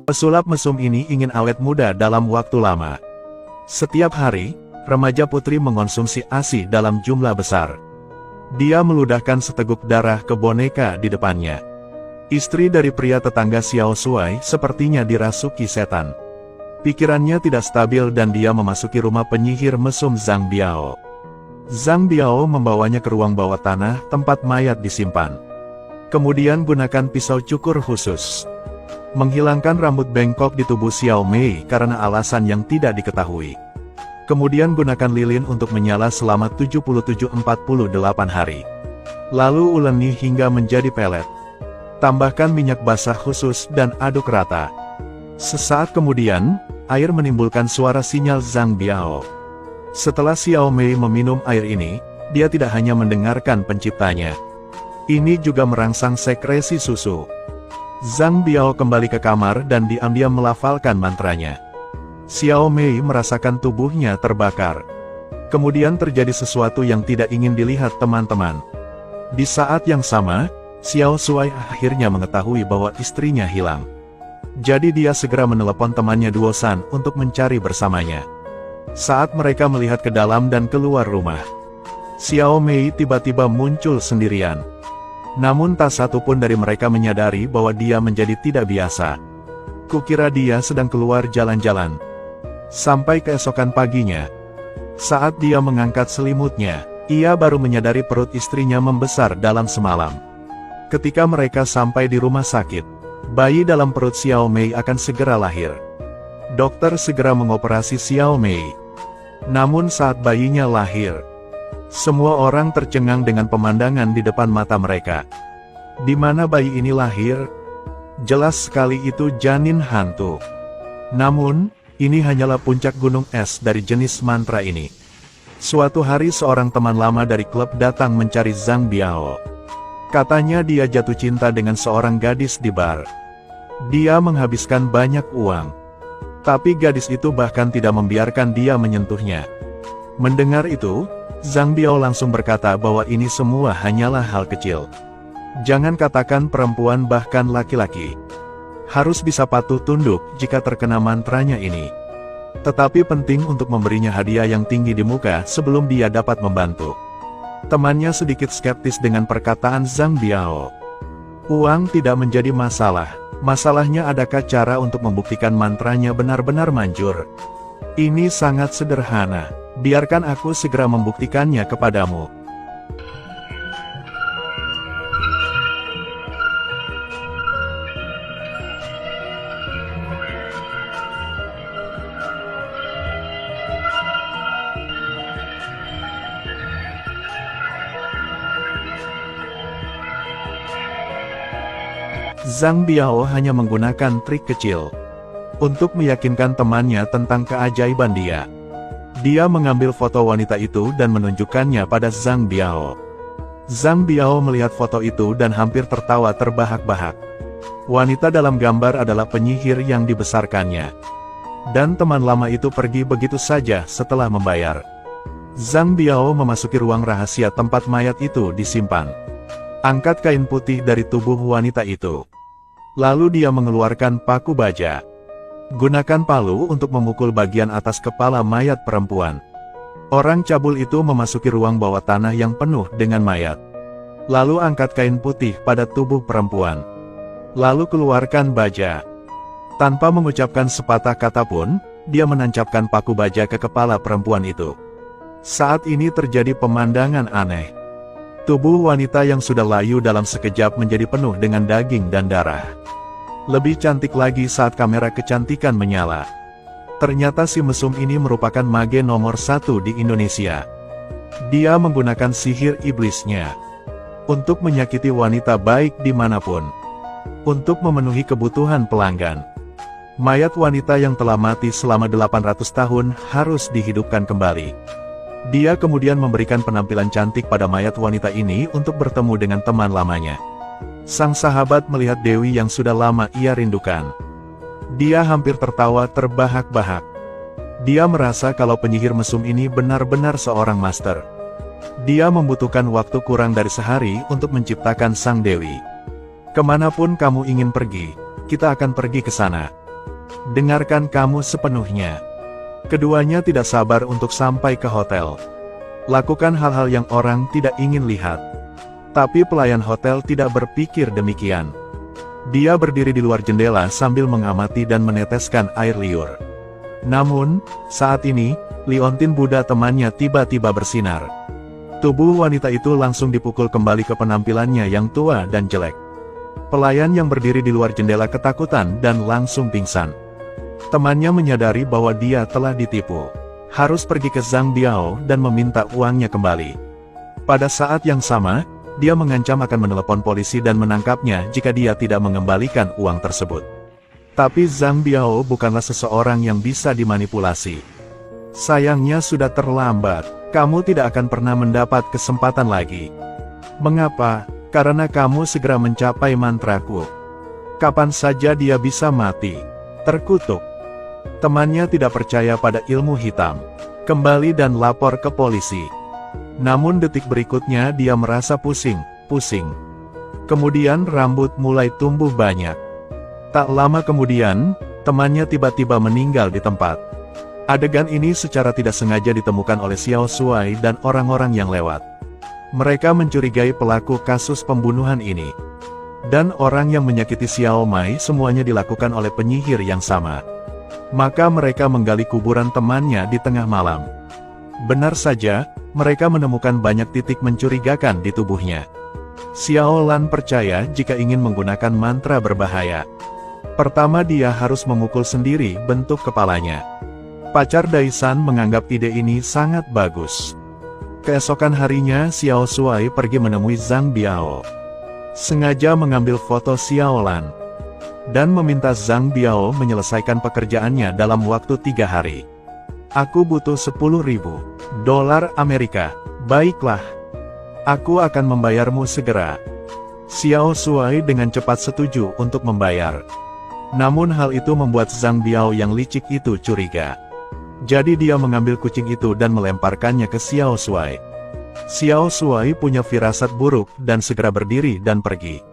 Pesulap mesum ini ingin awet muda dalam waktu lama. Setiap hari, remaja putri mengonsumsi ASI dalam jumlah besar. Dia meludahkan seteguk darah ke boneka di depannya. Istri dari pria tetangga Xiao Shuai sepertinya dirasuki setan. Pikirannya tidak stabil dan dia memasuki rumah penyihir mesum Zhang Biao. Zhang Biao membawanya ke ruang bawah tanah tempat mayat disimpan. Kemudian gunakan pisau cukur khusus. Menghilangkan rambut bengkok di tubuh Xiao Mei karena alasan yang tidak diketahui. Kemudian gunakan lilin untuk menyala selama 77-48 hari. Lalu uleni hingga menjadi pelet. Tambahkan minyak basah khusus dan aduk rata. Sesaat kemudian, air menimbulkan suara sinyal Zhang Biao. Setelah Xiao Mei meminum air ini, dia tidak hanya mendengarkan penciptanya. Ini juga merangsang sekresi susu. Zhang Biao kembali ke kamar dan diam-diam melafalkan mantranya. Xiao Mei merasakan tubuhnya terbakar. Kemudian terjadi sesuatu yang tidak ingin dilihat teman-teman. Di saat yang sama, Xiao Shuai akhirnya mengetahui bahwa istrinya hilang. Jadi dia segera menelepon temannya Duosan untuk mencari bersamanya. Saat mereka melihat ke dalam dan keluar rumah, Xiao Mei tiba-tiba muncul sendirian. Namun tak satu pun dari mereka menyadari bahwa dia menjadi tidak biasa. Kukira dia sedang keluar jalan-jalan. Sampai keesokan paginya, saat dia mengangkat selimutnya, ia baru menyadari perut istrinya membesar dalam semalam. Ketika mereka sampai di rumah sakit, bayi dalam perut Xiao Mei akan segera lahir. Dokter segera mengoperasi Xiao Mei. Namun saat bayinya lahir, semua orang tercengang dengan pemandangan di depan mata mereka. Di mana bayi ini lahir? Jelas sekali itu janin hantu. Namun, ini hanyalah puncak gunung es dari jenis mantra ini. Suatu hari seorang teman lama dari klub datang mencari Zhang Biao. Katanya dia jatuh cinta dengan seorang gadis di bar. Dia menghabiskan banyak uang. Tapi gadis itu bahkan tidak membiarkan dia menyentuhnya. Mendengar itu, Zhang Biao langsung berkata bahwa ini semua hanyalah hal kecil. Jangan katakan perempuan bahkan laki-laki. Harus bisa patuh tunduk jika terkena mantranya ini. Tetapi penting untuk memberinya hadiah yang tinggi di muka sebelum dia dapat membantu. Temannya sedikit skeptis dengan perkataan Zhang Biao. Uang tidak menjadi masalah. Masalahnya adakah cara untuk membuktikan mantranya benar-benar manjur? Ini sangat sederhana. Biarkan aku segera membuktikannya kepadamu. Zhang Biao hanya menggunakan trik kecil untuk meyakinkan temannya tentang keajaiban dia. Dia mengambil foto wanita itu dan menunjukkannya pada Zhang Biao. Zhang Biao melihat foto itu dan hampir tertawa terbahak-bahak. Wanita dalam gambar adalah penyihir yang dibesarkannya. Dan teman lama itu pergi begitu saja setelah membayar. Zhang Biao memasuki ruang rahasia tempat mayat itu disimpan. Angkat kain putih dari tubuh wanita itu. Lalu dia mengeluarkan paku baja. Gunakan palu untuk memukul bagian atas kepala mayat perempuan. Orang cabul itu memasuki ruang bawah tanah yang penuh dengan mayat. Lalu angkat kain putih pada tubuh perempuan. Lalu keluarkan baja. Tanpa mengucapkan sepatah kata pun, dia menancapkan paku baja ke kepala perempuan itu. Saat ini terjadi pemandangan aneh. Tubuh wanita yang sudah layu dalam sekejap menjadi penuh dengan daging dan darah. Lebih cantik lagi saat kamera kecantikan menyala. Ternyata si mesum ini merupakan mage nomor 1 di Indonesia. Dia menggunakan sihir iblisnya untuk menyakiti wanita baik dimanapun, untuk memenuhi kebutuhan pelanggan. Mayat wanita yang telah mati selama 800 tahun harus dihidupkan kembali. Dia kemudian memberikan penampilan cantik pada mayat wanita ini untuk bertemu dengan teman lamanya. Sang sahabat melihat Dewi yang sudah lama ia rindukan. Dia hampir tertawa terbahak-bahak. Dia merasa kalau penyihir mesum ini benar-benar seorang master. Dia membutuhkan waktu kurang dari sehari untuk menciptakan sang Dewi. Kemanapun kamu ingin pergi, kita akan pergi ke sana. dengarkan kamu sepenuhnya. Keduanya tidak sabar untuk sampai ke hotel. Lakukan hal-hal yang orang tidak ingin lihat. Tapi pelayan hotel tidak berpikir demikian. Dia berdiri di luar jendela sambil mengamati dan meneteskan air liur. Namun, saat ini, liontin Buddha temannya tiba-tiba bersinar. Tubuh wanita itu langsung dipukul kembali ke penampilannya yang tua dan jelek. Pelayan yang berdiri di luar jendela ketakutan dan langsung pingsan. Temannya menyadari bahwa dia telah ditipu. Harus pergi ke Zhang Biao dan meminta uangnya kembali. Pada saat yang sama, dia mengancam akan menelepon polisi dan menangkapnya jika dia tidak mengembalikan uang tersebut. Tapi Zhang Biao bukanlah seseorang yang bisa dimanipulasi. Sayangnya sudah terlambat, kamu tidak akan pernah mendapat kesempatan lagi. Mengapa? Karena kamu segera mencapai mantraku. Kapan saja dia bisa mati. Terkutuk. Temannya tidak percaya pada ilmu hitam. Kembali dan lapor ke polisi. Namun detik berikutnya dia merasa pusing. Kemudian rambut mulai tumbuh banyak. Tak lama kemudian, temannya tiba-tiba meninggal di tempat. Adegan ini secara tidak sengaja ditemukan oleh Xiao Shuai dan orang-orang yang lewat. Mereka mencurigai pelaku kasus pembunuhan ini. Dan orang yang menyakiti Xiao Mai semuanya dilakukan oleh penyihir yang sama. Maka mereka menggali kuburan temannya di tengah malam. Benar saja, mereka menemukan banyak titik mencurigakan di tubuhnya. Xiao Lan percaya jika ingin menggunakan mantra berbahaya. Pertama dia harus memukul sendiri bentuk kepalanya. Pacar Daisan menganggap ide ini sangat bagus. Keesokan harinya Xiao Shuai pergi menemui Zhang Biao. Sengaja mengambil foto Xiao Lan. Dan meminta Zhang Biao menyelesaikan pekerjaannya dalam waktu 3 hari. Aku butuh 10.000 dolar Amerika. Baiklah. Aku akan membayarmu segera. Xiao Shuai dengan cepat setuju untuk membayar. Namun hal itu membuat Zhang Biao yang licik itu curiga. Jadi dia mengambil kucing itu dan melemparkannya ke Xiao Shuai. Xiao Shuai punya firasat buruk dan segera berdiri dan pergi.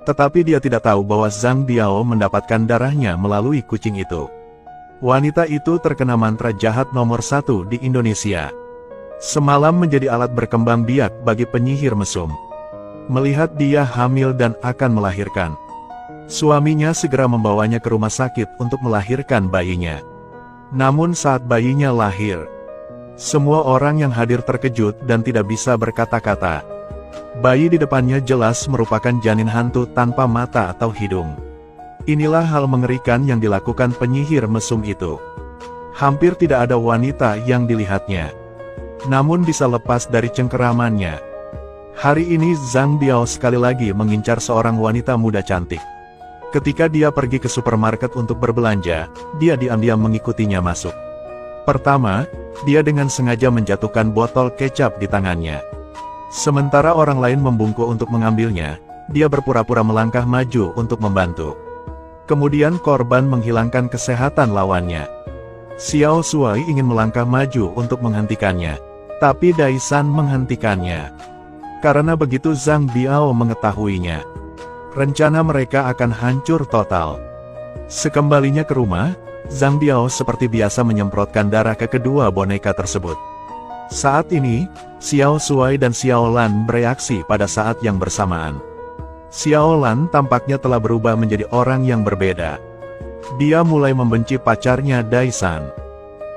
Tetapi dia tidak tahu bahwa Zhang Biao mendapatkan darahnya melalui kucing itu. Wanita itu terkena mantra jahat nomor 1 di Indonesia. Semalam menjadi alat berkembang biak bagi penyihir mesum. Melihat dia hamil dan akan melahirkan. Suaminya segera membawanya ke rumah sakit untuk melahirkan bayinya. Namun saat bayinya lahir, semua orang yang hadir terkejut dan tidak bisa berkata-kata. Bayi di depannya jelas merupakan janin hantu tanpa mata atau hidung. Inilah hal mengerikan yang dilakukan penyihir mesum itu. Hampir tidak ada wanita yang dilihatnya. Namun bisa lepas dari cengkeramannya. Hari ini Zhang Biao sekali lagi mengincar seorang wanita muda cantik. Ketika dia pergi ke supermarket untuk berbelanja, dia diam-diam mengikutinya masuk. Pertama, dia dengan sengaja menjatuhkan botol kecap di tangannya. Sementara orang lain membungkuk untuk mengambilnya, dia berpura-pura melangkah maju untuk membantu. Kemudian korban menghilangkan kesehatan lawannya. Xiao Shuai ingin melangkah maju untuk menghentikannya. Tapi Daisan menghentikannya. Karena begitu Zhang Biao mengetahuinya. Rencana mereka akan hancur total. Sekembalinya ke rumah, Zhang Biao seperti biasa menyemprotkan darah ke kedua boneka tersebut. Saat ini, Xiao Shuai dan Xiao Lan bereaksi pada saat yang bersamaan. Xiao Lan tampaknya telah berubah menjadi orang yang berbeda. Dia mulai membenci pacarnya Daisan.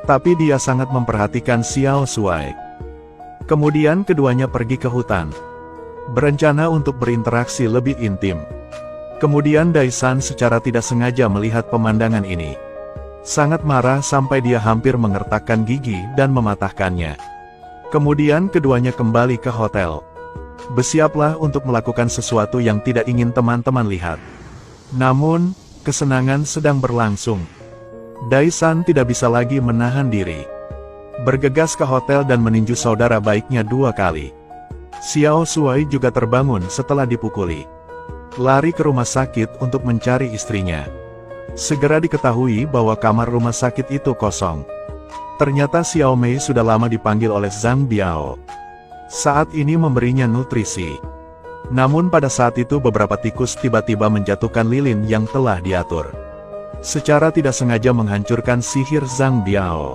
Tapi dia sangat memperhatikan Xiao Shuai. Kemudian keduanya pergi ke hutan. Berencana untuk berinteraksi lebih intim. Kemudian Daisan secara tidak sengaja melihat pemandangan ini. Sangat marah sampai dia hampir mengertakkan gigi dan mematahkannya. Kemudian keduanya kembali ke hotel. Bersiaplah untuk melakukan sesuatu yang tidak ingin teman-teman lihat. Namun, kesenangan sedang berlangsung. Daisan tidak bisa lagi menahan diri. Bergegas ke hotel dan meninju saudara baiknya 2 kali. Xiao Shuai juga terbangun setelah dipukuli. Lari ke rumah sakit untuk mencari istrinya. Segera diketahui bahwa kamar rumah sakit itu kosong. Ternyata Xiao Mei sudah lama dipanggil oleh Zhang Biao. Saat ini memberinya nutrisi. Namun pada saat itu beberapa tikus tiba-tiba menjatuhkan lilin yang telah diatur. secara tidak sengaja menghancurkan sihir Zhang Biao.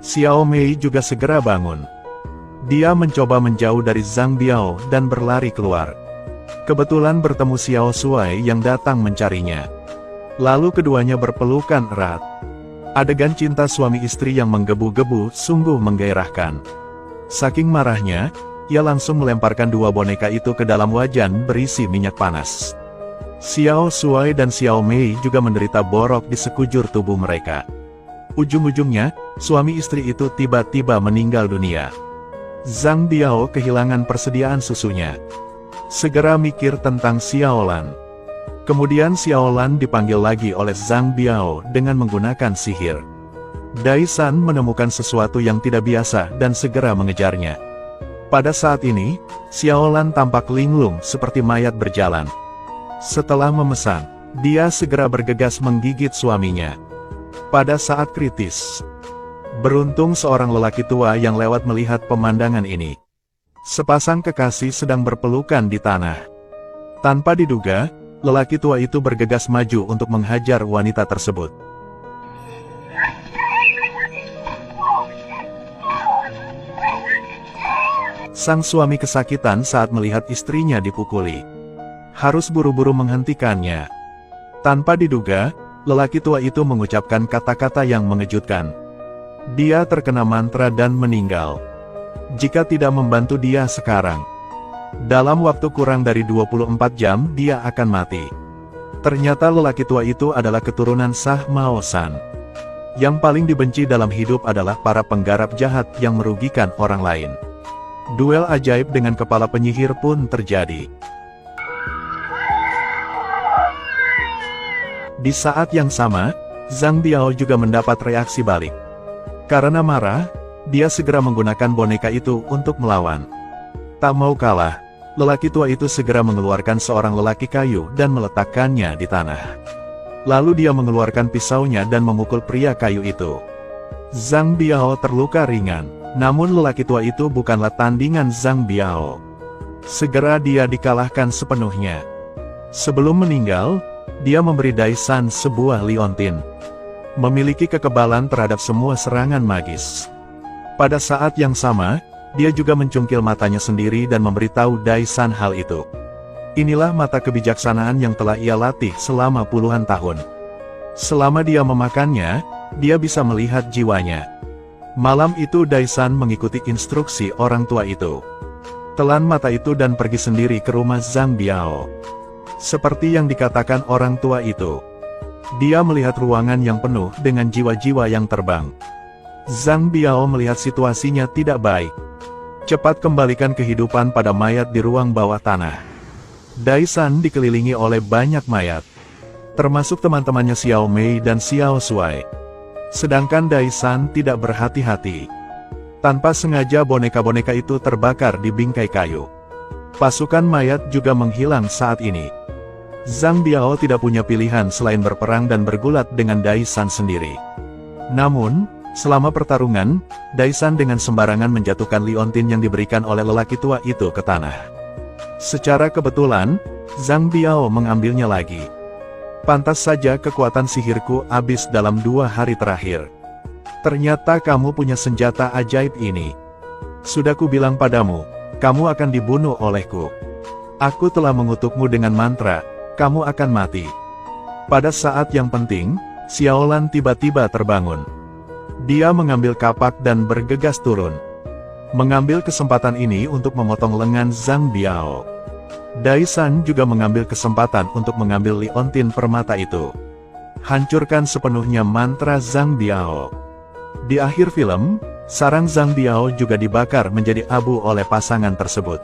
Xiao Mei juga segera bangun. Dia mencoba menjauh dari Zhang Biao dan berlari keluar. Kebetulan bertemu Xiao Shuai yang datang mencarinya. Lalu keduanya berpelukan erat. Adegan cinta suami istri yang menggebu-gebu sungguh menggairahkan. Saking marahnya, ia langsung melemparkan dua boneka itu ke dalam wajan berisi minyak panas. Xiao Shuai dan Xiao Mei juga menderita borok di sekujur tubuh mereka. Ujung-ujungnya, suami istri itu tiba-tiba meninggal dunia. Zhang Biao kehilangan persediaan susunya. Segera mikir tentang Xiaolan. Kemudian Xiaolan dipanggil lagi oleh Zhang Biao dengan menggunakan sihir. Dai San menemukan sesuatu yang tidak biasa dan segera mengejarnya. Pada saat ini, Xiaolan tampak linglung seperti mayat berjalan. Setelah memesan, dia segera bergegas menggigit suaminya. Pada saat kritis, beruntung seorang lelaki tua yang lewat melihat pemandangan ini. Sepasang kekasih sedang berpelukan di tanah. Tanpa diduga, lelaki tua itu bergegas maju untuk menghajar wanita tersebut. Sang suami kesakitan saat melihat istrinya dipukuli. Harus buru-buru menghentikannya. Tanpa diduga, lelaki tua itu mengucapkan kata-kata yang mengejutkan. Dia terkena mantra dan meninggal. Jika tidak membantu dia sekarang, dalam waktu kurang dari 24 jam dia akan mati. Ternyata lelaki tua itu adalah keturunan Sah Mao San. Yang paling dibenci dalam hidup adalah para penggarap jahat yang merugikan orang lain. Duel ajaib dengan kepala penyihir pun terjadi. Di saat yang sama, Zhang Biao juga mendapat reaksi balik. Karena marah, dia segera menggunakan boneka itu untuk melawan. Tak mau kalah, lelaki tua itu segera mengeluarkan seorang lelaki kayu dan meletakkannya di tanah. Lalu dia mengeluarkan pisaunya dan memukul pria kayu itu. Zhang Biao terluka ringan, namun lelaki tua itu bukanlah tandingan Zhang Biao. Segera dia dikalahkan sepenuhnya. Sebelum meninggal, dia memberi Dai San sebuah liontin. Memiliki kekebalan terhadap semua serangan magis. Pada saat yang sama, dia juga mencungkil matanya sendiri dan memberitahu Dai San hal itu. Inilah mata kebijaksanaan yang telah ia latih selama puluhan tahun. Selama dia memakannya, dia bisa melihat jiwanya. Malam itu Dai San mengikuti instruksi orang tua itu. Telan mata itu dan pergi sendiri ke rumah Zhang Biao. Seperti yang dikatakan orang tua itu, dia melihat ruangan yang penuh dengan jiwa-jiwa yang terbang. Zhang Biao melihat situasinya tidak baik. Cepat kembalikan kehidupan pada mayat di ruang bawah tanah. Dai San dikelilingi oleh banyak mayat, termasuk teman-temannya Xiao Mei dan Xiao Shuai. Sedangkan Dai San tidak berhati-hati. Tanpa sengaja boneka-boneka itu terbakar di bingkai kayu. Pasukan mayat juga menghilang saat ini. Zhang Biao tidak punya pilihan selain berperang dan bergulat dengan Dai San sendiri. Namun, selama pertarungan, Dai San dengan sembarangan menjatuhkan liontin yang diberikan oleh lelaki tua itu ke tanah. Secara kebetulan, Zhang Biao mengambilnya lagi. Pantas saja kekuatan sihirku habis dalam 2 hari terakhir. Ternyata kamu punya senjata ajaib ini. Sudah kubilang padamu, kamu akan dibunuh olehku. Aku telah mengutukmu dengan mantra, kamu akan mati. Pada saat yang penting, Xiaolan tiba-tiba terbangun. Dia mengambil kapak dan bergegas turun. Mengambil kesempatan ini untuk memotong lengan Zhang Biao. Dai San juga mengambil kesempatan untuk mengambil liontin permata itu. Hancurkan sepenuhnya mantra Zhang Biao. Di akhir film, sarang Zhang Biao juga dibakar menjadi abu oleh pasangan tersebut.